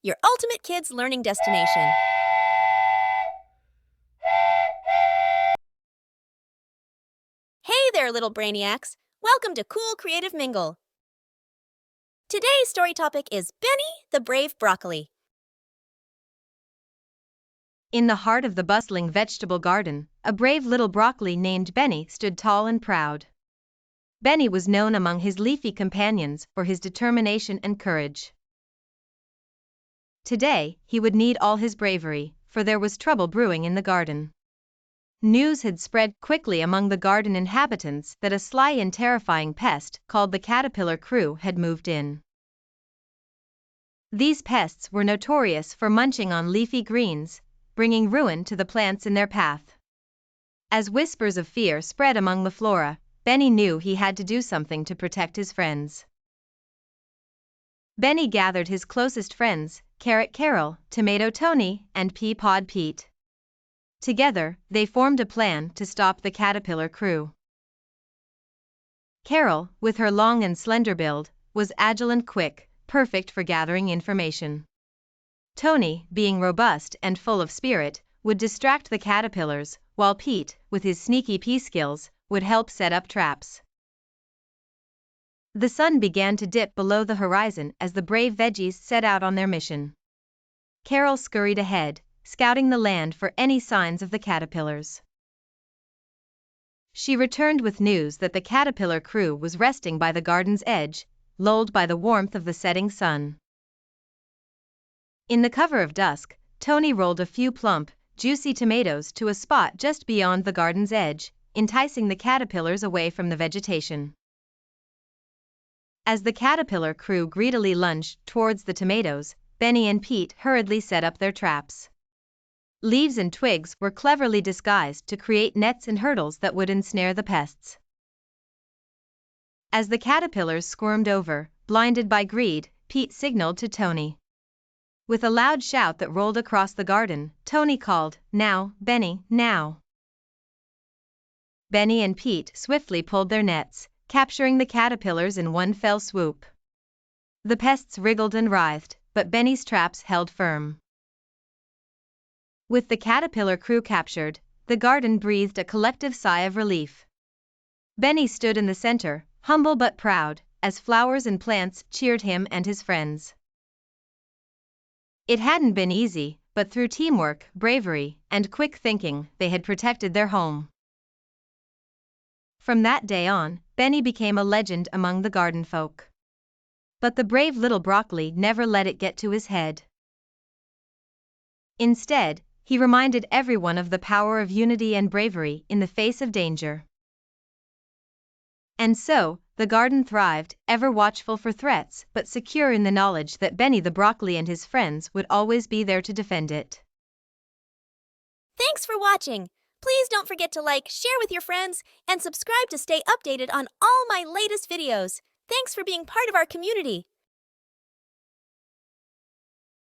your ultimate kids learning destination. Hey there, little brainiacs. Welcome to KOOL Creative Mingle. Today's story topic is Benny the Brave Broccoli. In the heart of the bustling vegetable garden, a brave little broccoli named Benny stood tall and proud. Benny was known among his leafy companions for his determination and courage. Today, he would need all his bravery, for there was trouble brewing in the garden. News had spread quickly among the garden inhabitants that a sly and terrifying pest called the caterpillar crew had moved in. These pests were notorious for munching on leafy greens, bringing ruin to the plants in their path. As whispers of fear spread among the flora, Benny knew he had to do something to protect his friends. Benny gathered his closest friends, Carrot Carol, Tomato Tony, and Pea Pod Pete. Together, they formed a plan to stop the caterpillar crew. Carol, with her long and slender build, was agile and quick, perfect for gathering information. Tony, being robust and full of spirit, would distract the caterpillars, while Pete, with his sneaky pea skills, would help set up traps. The sun began to dip below the horizon as the brave veggies set out on their mission. Carol scurried ahead, scouting the land for any signs of the caterpillars. She returned with news that the caterpillar crew was resting by the garden's edge, lulled by the warmth of the setting sun. In the cover of dusk, Tony rolled a few plump, juicy tomatoes to a spot just beyond the garden's edge, enticing the caterpillars away from the vegetation. As the caterpillar crew greedily lunged towards the tomatoes, Benny and Pete hurriedly set up their traps. Leaves and twigs were cleverly disguised to create nets and hurdles that would ensnare the pests. As the caterpillars squirmed over, blinded by greed, Pete signaled to Tony. With a loud shout that rolled across the garden, Tony called, "Now, Benny, now!" Benny and Pete swiftly pulled their nets, capturing the caterpillars in one fell swoop. The pests wriggled and writhed, but Benny's traps held firm. With the caterpillar crew captured, the garden breathed a collective sigh of relief. Benny stood in the center, humble but proud, as flowers and plants cheered him and his friends. It hadn't been easy, but through teamwork, bravery, and quick thinking, they had protected their home. From that day on, Benny became a legend among the garden folk. But the brave little broccoli never let it get to his head. Instead, he reminded everyone of the power of unity and bravery in the face of danger. And so, the garden thrived, ever watchful for threats but secure in the knowledge that Benny the broccoli and his friends would always be there to defend it. Thanks for watching. Please don't forget to like, share with your friends, and subscribe to stay updated on all my latest videos. Thanks for being part of our community.